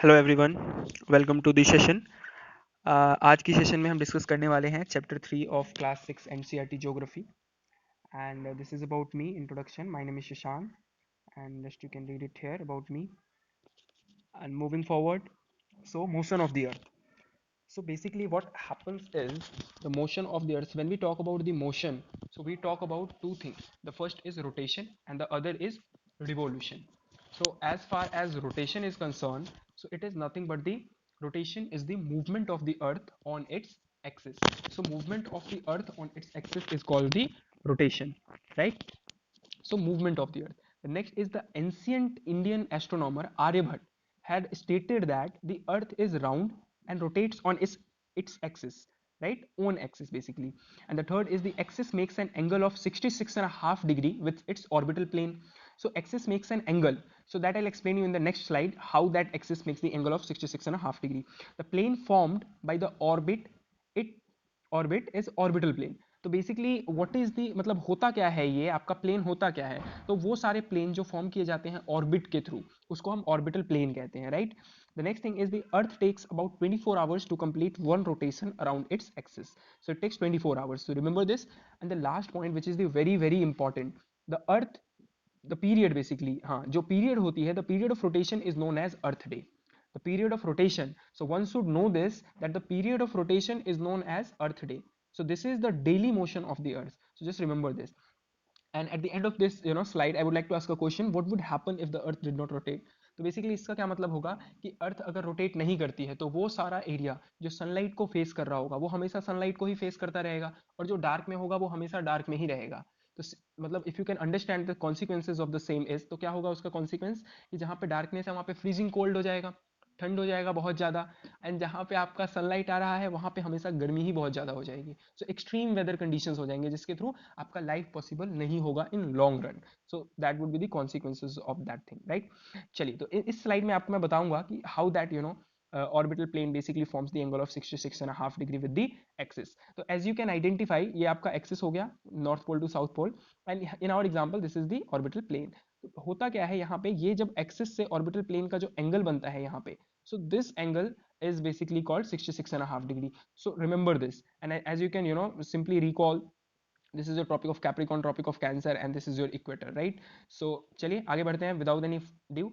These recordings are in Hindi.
Hello everyone, welcome to the session. आज की सेशन में हम डिस्कस करने वाले हैं chapter 3 of class 6 NCERT geography and this is about me introduction. My name is Shashank and just you can read it here about me and moving forward. So motion of the earth. So basically what happens is the motion of the earth. When we talk about the motion, so we talk about two things. The first is rotation and the other is revolution. So as far as rotation is concerned, so it is nothing but the rotation is the movement of the earth on its axis. So movement of the earth on its axis is called the rotation, right? So movement of the earth. The next is the ancient Indian astronomer Aryabhat had stated that the earth is round and rotates on its axis, right, own axis basically. And the third is the axis makes an angle of 66.5 degree with its orbital plane. So axis makes an angle, so that I'll explain you in the next slide how that axis makes the angle of 66.5 degree. The plane formed by the it orbit is orbital plane. तो बेसिकली व्हाट इज दी, मतलब होता क्या है, ये आपका प्लेन होता क्या है? तो वो सारे प्लेन जो फॉर्म किए जाते हैं ऑर्बिट के थ्रू, उसको हम ऑर्बिटल प्लेन कहते हैं, right? The next thing is the earth takes about 24 hours to complete one rotation around its axis. So it takes 24 hours, so remember this. And the last point which is the very very important, the earth, the period basically, हाँ, जो पीरियड होती है, the period of rotation is known as earth day. The period of rotation, so one should know this, that the period of rotation is known as earth day. So this is the daily motion of the earth, so just remember this. And at the end of this slide I would like to ask a question: what would happen if the earth did not rotate? तो बेसिकली इसका क्या मतलब होगा कि अर्थ अगर रोटेट नहीं करती है तो वो सारा एरिया जो सनलाइट को फेस कर रहा होगा वो हमेशा सनलाइट को ही फेस करता रहेगा, और जो डार्क में होगा वो हमेशा डार्क में ही रहेगा. तो मतलब if you can understand the consequences of the same is, तो क्या होगा उसका कॉन्सिक्वेंस, कि जहाँ पे डार्कनेस है वहाँ पे फ्रीजिंग कोल्ड हो जाएगा, ठंड हो जाएगा बहुत ज़्यादा. एंड जहाँ पे आपका सनलाइट आ रहा है वहाँ पे हमेशा गर्मी ही बहुत ज़्यादा हो जाएगी. सो एक्सट्रीम वेदर कंडीशंस हो जाएंगे जिसके थ्रू आपका लाइफ पॉसिबल नहीं होगा in long run. So that would be the consequences of that thing, right? चलिए, तो इस स्लाइड में आपको मैं बताऊंगा कि how that orbital plane basically forms the angle of 66.5 degree with the axis. तो एज यू कैन आइडेंटिफाई, ये आपका एक्सिस हो गया, north pole to south pole, and in our example this is the orbital plane. तो होता क्या है यहाँ पे, ये जब एक्सिस से ऑर्बिटल प्लेन का जो एंगल बनता है यहाँ पे, so this angle is basically called 66.5 degree. So remember this, and as you can simply recall, this is your tropic of Capricorn, tropic of Cancer, and this is your equator, right? So चलिए आगे बढ़ते हैं without any ado.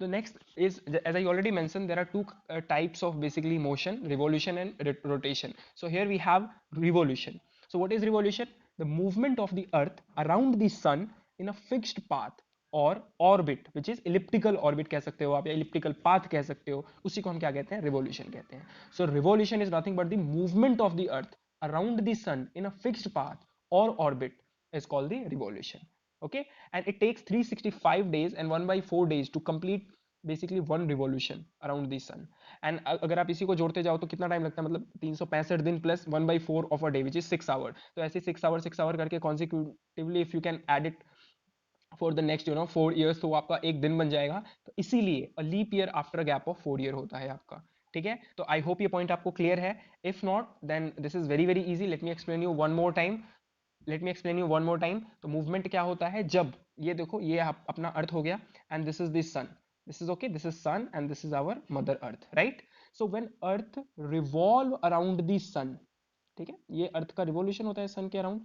The next is, as I already mentioned, there are two types of basically motion: revolution and rotation. So here we have revolution. So what is revolution? The movement of the earth around the sun in a fixed path और orbit, which is elliptical orbit कह सकते हो आप, या इलिप्टिकल पाथ कह सकते हो, उसी को हम क्या कहते हैं? रिवोल्यूशन कहते हैं. So revolution is nothing but the movement of the earth around the sun in a fixed path or orbit is called the revolution. Okay, and it takes 365 days and 1 by 4 days to complete basically one revolution around the sun. and अगर आप इसी को जोड़ते जाओ तो कितना टाइम लगता है, मतलब 365 दिन plus 1 by 4 of a day which is 6 hour. तो ऐसे 6 hour करके consecutively if you can add it for the next 4 years, तो आपका एक दिन बन जाएगा. तो इसीलिए a leap year after gap of 4 year होता है आपका. ठीक है, तो आई होप ये पॉइंट आपको क्लियर है. If not then this is very very easy. Let me explain you one more time. तो मूवमेंट क्या होता है, जब ये देखो, ये अपना अर्थ हो गया, and this is this sun, this is okay, this is sun and this is our mother earth, right? So when earth revolve around the sun, ठीक है, ये अर्थ का रिवॉल्यूशन होता है सन के अराउंड.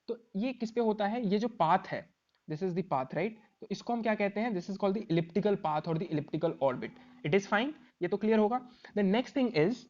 तो ये किस पे होता है? ये जो पाथ है, this is the path, right? तो इसको हम क्या कहते हैं? This is called the elliptical path और the elliptical orbit. It is fine, ये तो क्लियर होगा. द नेक्स्ट थिंग इज,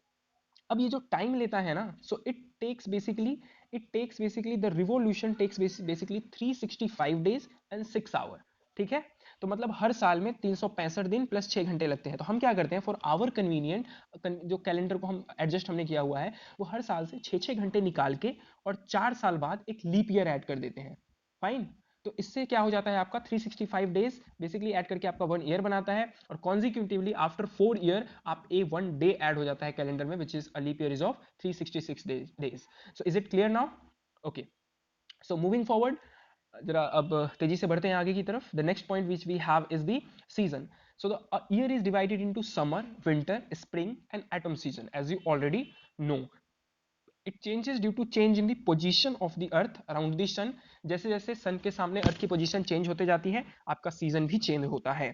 अब ये जो टाइम लेता है ना, so it takes basically the revolution takes basically 365 days and 6 hour. ठीक है, तो मतलब हर साल में 365 दिन प्लस 6 घंटे लगते हैं. तो हम क्या करते हैं, फॉर आवर कन्वीनियंट, जो कैलेंडर को हम एडजस्ट हमने किया हुआ है, वो हर साल से 6 घंटे निकाल के और 4 साल बाद एक लीप ईयर ऐड कर देते हैं. फाइन. तो इससे क्या हो जाता है, आपका 365 डेज बेसिकली ऐड करके आपका 1 year बनाता है, और कॉन्जिक्यूटिवली आफ्टर 4 year आप one day ऐड हो जाता है कैलेंडर में, which is a leap year is of 366 days. So is it clear now? Okay, so moving forward, जरा अब तेजी से बढ़ते हैं आगे की तरफ. The next point which we have is the season. So the year is divided into summer, winter, spring and autumn season, as you already know. It changes due to change in the position of the earth around the sun. जैसे जैसे सन के सामने अर्थ की पोजीशन चेंज होते जाती है, आपका सीजन भी चेंज होता है.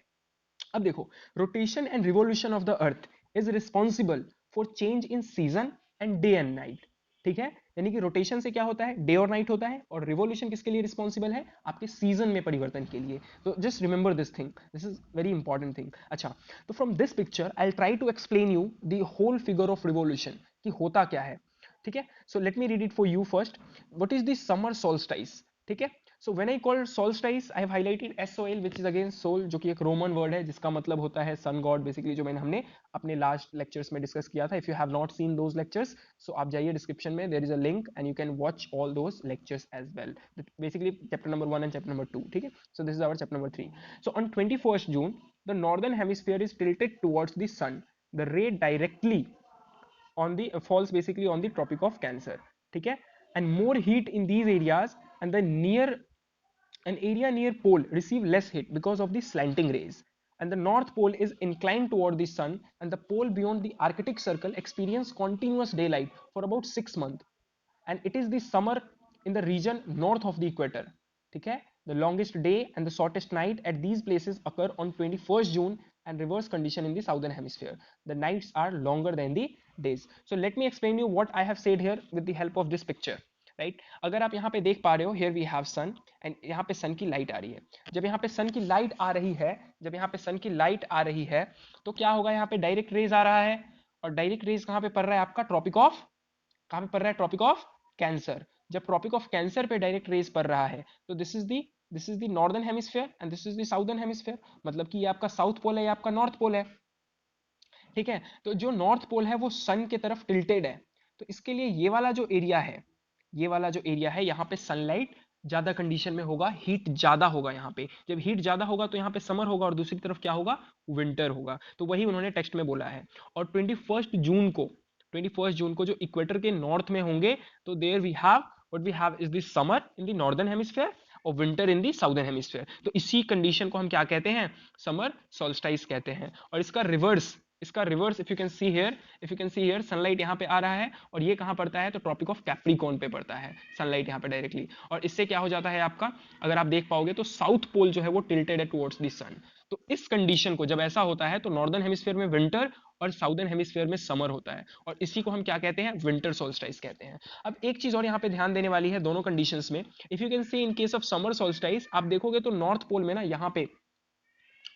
अब देखो, rotation and revolution of the earth is responsible for change in season and day and night. ठीक है, यानी कि रोटेशन से क्या होता है, डे और नाइट होता है, और रिवोल्यूशन किसके लिए रिस्पॉन्सिबल है, आपके सीजन में परिवर्तन के लिए। तो just remember this thing, this is very important thing. अच्छा, तो from this picture I try to explain you the whole figure of revolution कि होता क्या है। ठीक है, so let me read it for you first. What is the summer solstice? ठीक है, so when I call solstice I have highlighted SOL which is again sol, जो कि एक रोमन वर्ड है जिसका मतलब होता है सन गॉड बेसिकली, जो हमने अपने लास्ट लेक्चर्स में डिस्कस किया था। If you have not seen those lectures, so आप जाइए डिस्क्रिप्शन में, there is a link and you can watch all those lectures as well, basically chapter number 1 and chapter number 2। ठीक है, so this is our chapter number 3। So on 21st June the northern hemisphere is tilted towards the sun. The ray directly on the falls basically on the Tropic of Cancer. ठीक है, and more heat in these areas, and the near an area near pole receive less heat because of the slanting rays, and the north pole is inclined toward the sun, and the pole beyond the Arctic Circle experience continuous daylight for about 6 months, and it is the summer in the region north of the equator. ठीक है, the longest day and the shortest night at these places occur on 21st June, and reverse condition in the southern hemisphere. The nights are longer than the days. So let me explain you what I have said here with the help of this picture. Right, अगर आप यहाँ पे देख पा रहे हो, here we have sun, and यहाँ पे सन की लाइट आ रही है। जब यहाँ पे सन की लाइट आ रही है, जब यहाँ पे सन की लाइट आ रही है, तो क्या होगा, यहाँ पे डायरेक्ट रेज आ रहा है, और डायरेक्ट रेज कहाँ पे पड़ रहा है आपका, ट्रॉपिक ऑफ, कहाँ पे पड़ रहा है, ट्रॉपिक ऑफ कैंसर। जब ट्रॉपिक ऑफ कैंसर पे डायरेक्ट रेज पड़ रहा है, तो this is the northern hemisphere and this is the southern hemisphere, मतलब कि ये आपका साउथ पोल है, ये आपका नॉर्थ पोल है। ठीक है, तो जो नॉर्थ पोल है वो सन के तरफ टिल्टेड है, तो इसके लिए ये वाला जो एरिया है, ये वाला जो एरिया है, यहाँ पे सनलाइट ज्यादा कंडीशन में होगा, हीट ज्यादा होगा। यहाँ पे जब हीट ज्यादा होगा तो यहाँ पे समर होगा, और दूसरी तरफ क्या होगा, विंटर होगा। तो वही उन्होंने टेक्स्ट में बोला है। और 21st जून को जो इक्वेटर के नॉर्थ में होंगे, तो there we have what we have is the summer in the northern hemisphere और winter in the southern hemisphere. तो इसी कंडीशन को हम क्या कहते हैं, समर सोल्स्टाइस कहते हैं। और इसका reverse if you can see here sunlight यहाँ पे आ रहा है, और ये कहाँ पड़ता है, तो ट्रॉपिक ऑफ कैप्रिकॉर्न पे पड़ता है सनलाइट यहाँ पे डायरेक्टली। और इससे क्या हो जाता है आपका, अगर आप देख पाओगे तो साउथ पोल जो है वो टिल्टेड है टुवर्ड्स द सन। तो इस कंडीशन को जब ऐसा होता है, तो नॉर्दर्न हेमिस्फीयर में विंटर और साउदर्न हेमिस्फीयर में समर होता है, और इसी को हम क्या कहते हैं, विंटर सोल्स्टाइस कहते हैं। अब एक चीज और यहाँ पे ध्यान देने वाली है दोनों कंडीशंस में। If you can see in case of summer solstice, आप देखोगे तो नॉर्थ पोल में ना, यहाँ पे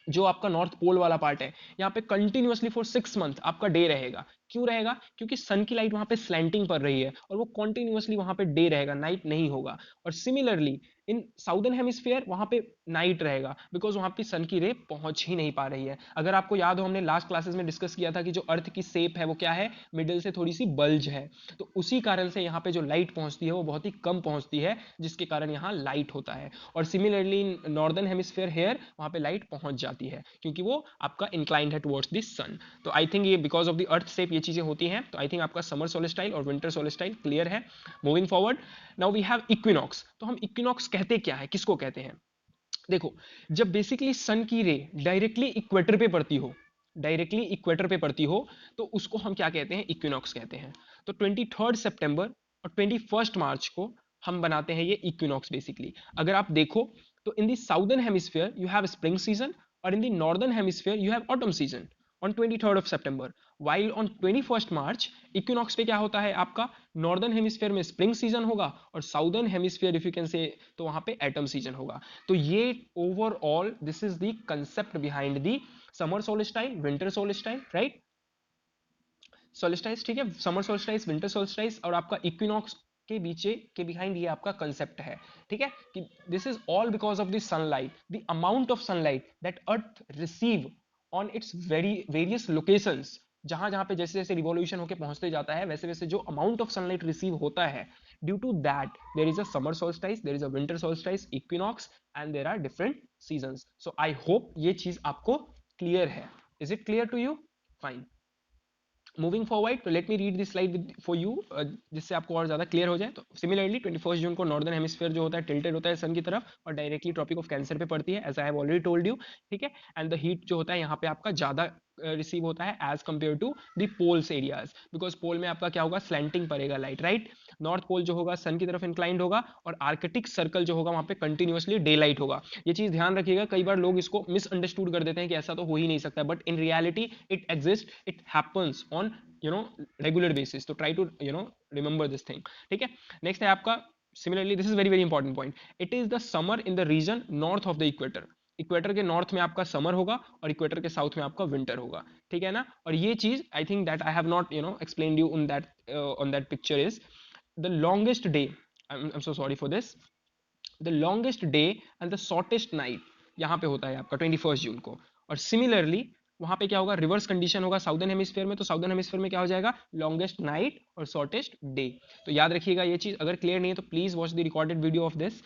जो आपका नॉर्थ पोल वाला पार्ट है, यहाँ पे कंटिन्यूअसली फॉर 6 मंथ आपका डे रहेगा। क्यों रहेगा, क्योंकि सन की लाइट वहां पे स्लैंटिंग पड़ रही है, और वो कंटिन्यूअसली वहां पे डे रहेगा, नाइट नहीं होगा। और सिमिलरली इन साउदर्न हेमिस्फीयर वहां पे नाइट रहेगा, बिकॉज वहां पे सन की रे पहुंच ही नहीं पा रही है। अगर आपको याद हो, हमने लास्ट क्लासेस में डिस्कस किया था कि जो अर्थ की शेप है वो क्या है, मिडिल से थोड़ी सी बल्ज है, तो उसी कारण से यहाँ पे जो लाइट पहुंचती है वो बहुत ही कम पहुंचती है, जिसके कारण यहाँ लाइट होता है। और सिमिलरली नॉर्दर्न हेमिस्फीयर हेयर वहां पे लाइट पहुंच जाती है, क्योंकि वो आपका इंक्लाइंड है टुवर्ड्स द सन। तो आई थिंक ये because of the earth shape ये चीजें होती हैं। तो आई थिंक आपका समर सोलेस्टाइल और विंटर सोलेस्टाइल क्लियर है। Moving forward, now we have equinox. तो हम इक्विनॉक्स कहते क्या है, किसको कहते हैं, देखो, जब बेसिकली सन की रे डायरेक्टली इक्वेटर पे पड़ती हो, डायरेक्टली इक्वेटर पे पड़ती हो, तो उसको हम क्या कहते हैं, इक्विनॉक्स कहते हैं। तो 23rd सितंबर और 21st मार्च को हम बनाते हैं ये इक्विनॉक्स बेसिकली। अगर आप देखो तो in the southern hemisphere you have spring season, और in the northern hemisphere you have autumn season on 23rd of September, while on 21st March equinox पे क्या होता है आपका, नॉर्दर्न हेमिस्फीयर में स्प्रिंग सीजन होगा, और southern hemisphere if you can say, तो वहां पे एटम सीजन होगा। तो ये overall this is the concept behind the summer solstice, winter solstice, right, solstice. ठीक है, समर सोल्स्टाइस, विंटर सोल्स्टाइस, और आपका इक्विनॉक्स के बीच के बिहाइंड ये आपका कंसेप्ट है। ठीक है, कि this is all because of the sunlight, the amount of sunlight that earth receive on its various locations. जहां जहां पे जैसे जैसे रिवॉल्यूशन होकर पहुंचते जाता है, वैसे वैसे जो अमाउंट ऑफ सनलाइट रिसीव होता है, due to that there is a summer solstice, there is a winter solstice, equinox, and there are different seasons. So I hope ये चीज आपको क्लियर है। Is it clear to you? Fine. Moving forward, तो let me read this slide for you, जिससे आपको और ज्यादा क्लियर हो जाए। तो सिमिलरली 21st जून को नॉर्दर्न हेमिस्फीयर जो होता है टिल्टेड होता है सन की तरफ, और डायरेक्टली ट्रॉपिक ऑफ कैंसर पे पड़ती है, as I have already told you. ठीक है, एंड द हीट जो होता है यहाँ पे आपका ज्यादा रिसीव होता है as compare to the poles areas, because pole में आपका क्या होगा, स्लैंटिंग पड़ेगा लाइट, राइट। नॉर्थ पोल जो होगा सन की तरफ इंक्लाइंड होगा और आर्कटिक सर्कल जो होगा वहां पे कंटिन्यूअसली डे लाइट होगा। ये चीज ध्यान रखिएगा, कई बार लोग इसको मिसअंडरस्टूड कर देते हैं कि ऐसा तो हो ही नहीं सकता, but in reality it exist, it happens on regular basis. तो try to remember this thing. ठीक है, नेक्स्ट है आपका similarly, this is very very important point, it is the summer in the region north of the equator. Equator के नॉर्थ में आपका समर होगा और इक्वेटर के साउथ में आपका विंटर होगा। ठीक है ना, और ये चीज I think that I have not explained you on that picture is the longest day, I'm so sorry for this, the longest day and the shortest night यहाँ पे होता है आपका 21 जून को। और सिमिलरली वहां पे क्या होगा, रिवर्स कंडीशन होगा साउदर्न हेमिस्फीयर में, तो साउदर्न हेमिस्फीयर में क्या हो जाएगा, लॉन्गेस्ट नाइट और शॉर्टेस्ट डे। तो याद रखिएगा ये चीज, अगर क्लियर नहीं है तो please watch the recorded video of this.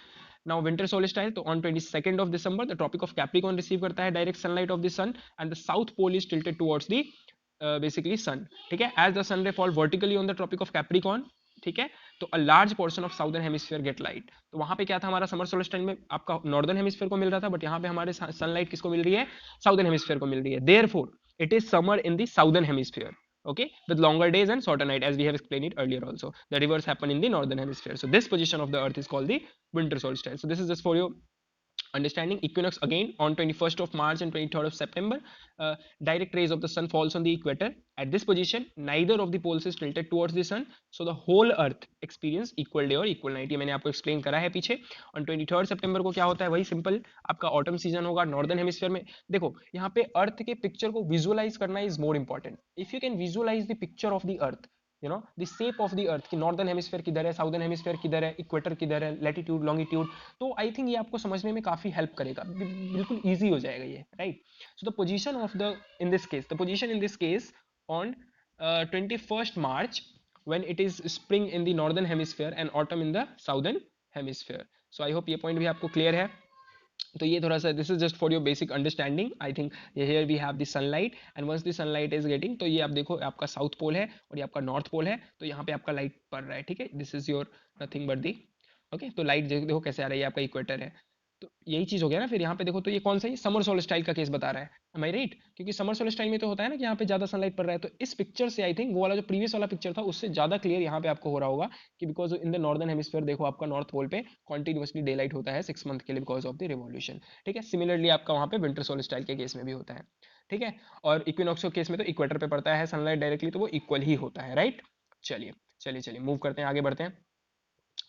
Now winter solstice, तो ऑन 22 December the tropic of Capricorn receive करता है direct sunlight of the sun and the south pole is tilted towards the basically sun. ठीक है, as the sun ray fall vertically on the tropic of Capricorn, ठीक है, तो a large portion of southern hemisphere get light. तो वहां पे क्या था, हमारा समर सोल्स्टाइस में आपका नॉर्दर्न हेमिस्फीयर को मिल रहा था, बट यहाँ पे हमारे सनलाइट किसको मिल रही है, साउदर्न हेमिस्फीयर को मिल रही है। Therefore it is summer in the southern hemisphere, okay, with longer days and shorter night, as we have explained it earlier also. The reverse happen in the northern hemisphere, so this position of the earth is called the winter solstice. So this is just for your understanding. Equinox again on 21st of March and 23rd of September, direct rays of the sun falls on the equator. At this position neither of the poles is tilted towards the sun, so the whole earth experience equal day or equal night. ये मैंने आपको explain करा है पीछे। on 23rd September को क्या होता है, वही सिंपल आपका ऑटम सीजन होगा नॉर्दर्न हेमिस्फीयर में। देखो यहाँ पे अर्थ के पिक्चर को विजुअलाइज करना is more important. If you can visualise the picture of the earth, the shape of the earth की नॉर्दर्न हेमिस्फीयर किधर है, साउदर्न हेमिस्फीयर किधर है, इक्वेटर किधर है, लैटिट्यूड लॉन्गिट्यूड, तो आई थिंक ये आपको समझने में काफी हेल्प करेगा, बिल्कुल ईजी हो जाएगा ये, right. So the position of the in this case, the position in this case on 21st March when it is spring in the northern hemisphere and autumn in the southern hemisphere. So I hope ये पॉइंट भी आपको क्लियर है। तो ये थोड़ा सा, this is just for your basic understanding. I think here we have the sunlight and once the sunlight is getting, तो ये आप देखो आपका साउथ पोल है और ये आपका नॉर्थ पोल है, तो यहाँ पे आपका लाइट पड़ रहा है। ठीक है, this is your nothing but the, okay, तो लाइट देखो कैसे आ रही है, आपका इक्वेटर है, तो यही चीज हो गया ना। फिर यहाँ पे देखो तो ये कौन सा है, समर सोल्स्टाइस का केस बता रहा है, एम आई राइट, क्योंकि समर सोल्स्टाइस में तो होता है ना कि यहाँ पे ज्यादा सनलाइट पड़ रहा है। तो इस पिक्चर से आई थिंक वो वाला जो प्रीवियस वाला पिक्चर था उससे ज्यादा क्लियर यहाँ पे आपको हो रहा होगा कि because in the northern hemisphere देखो आपका नॉर्थ पोल पे कॉन्टिन्यूसली डे लाइट होता है 6 मंथ के लिए बिकॉज ऑफ द रिवॉल्यूशन। ठीक है, सिमिलरली आपका वहाँ पे विंटर सोल्स्टाइस के केस में भी होता है। ठीक है, और इक्विनॉक्स के केस में तो इक्वेटर पे पड़ता है सनलाइट डायरेक्टली, तो वो इक्वल ही होता है, राइट। चलिए चलिए चलिए मूव करते हैं, आगे बढ़ते हैं।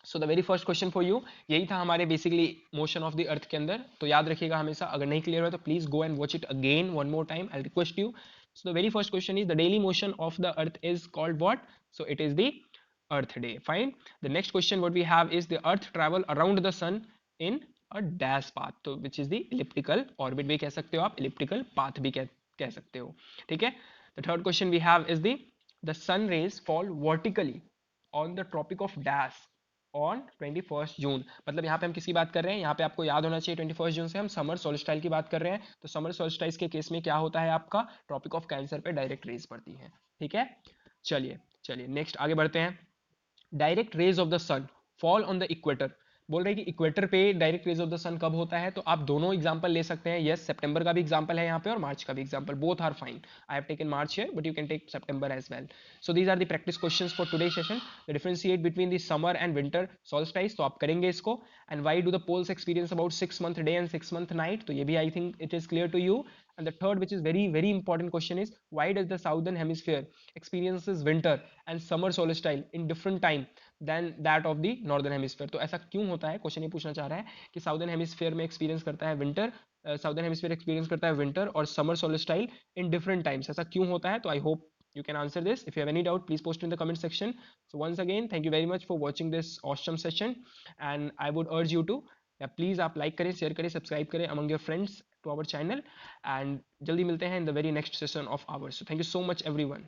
सो the very first question for you, यही था हमारे बेसिकली मोशन ऑफ द अर्थ के अंदर। तो याद रखिएगा हमेशा, अगर नहीं क्लियर हो तो please go and watch it again one more time, I request you. So the very first question is the daily motion of the earth is called what, so it is the earth day, fine. The next question what we have is the earth travel around the sun in a dash path, तो which is the elliptical orbit भी कह सकते हो आप, इलिप्टिकल पाथ भी कह सकते हो। ठीक है, the third question we have is the sun rays fall vertically on the tropic of dash on 21 June. मतलब यहाँ पे हम किसकी बात कर रहे हैं, यहाँ पे आपको याद होना चाहिए 21 जून से हम समर सोल्स्टाइस की बात कर रहे हैं। तो समर सोल्स्टाइस के केस में क्या होता है, आपका ट्रॉपिक ऑफ कैंसर पे डायरेक्ट रेज पड़ती है। ठीक है, चलिए चलिए नेक्स्ट आगे बढ़ते हैं। Direct rays of the sun fall on the equator, बोल रहे हैं कि इक्वेटर पे direct rays of the sun कब होता है, तो आप दोनों एग्जांपल ले सकते हैं। यस, सितंबर का भी एग्जांपल है यहाँ पे और मार्च का भी example, both are fine. I have taken March here but you can take September as well. So these are the practice questions for today session. The differentiate between the summer and winter solstice, तो आप करेंगे इसको। And why do the poles experience about 6 month day and 6 month night, तो ये भी I think it is clear to you. And the third, which is very very important question, is why does the southern hemisphere experiences winter and summer solstice in different time than that of the northern hemisphere? तो ऐसा क्यों होता है, क्वेश्चन ये पूछना चाह रहा है कि साउदर्न हेमिस्फीयर में एक्सपीरियंस करता है विंटर, साउदर्न हेमिस्फीयर एक्सपीरियंस करता है विंटर और summer solstice in different times, ऐसा क्यों होता है? तो I hope you can answer this. If you have any doubt, please post in the comment section. So once again, thank you very much for watching this awesome session, and I would urge you to please आप लाइक करें, शेयर करें, सब्सक्राइब करें among your friends to our channel, and जल्दी मिलते हैं in the very next session of ours. Thank you so much everyone.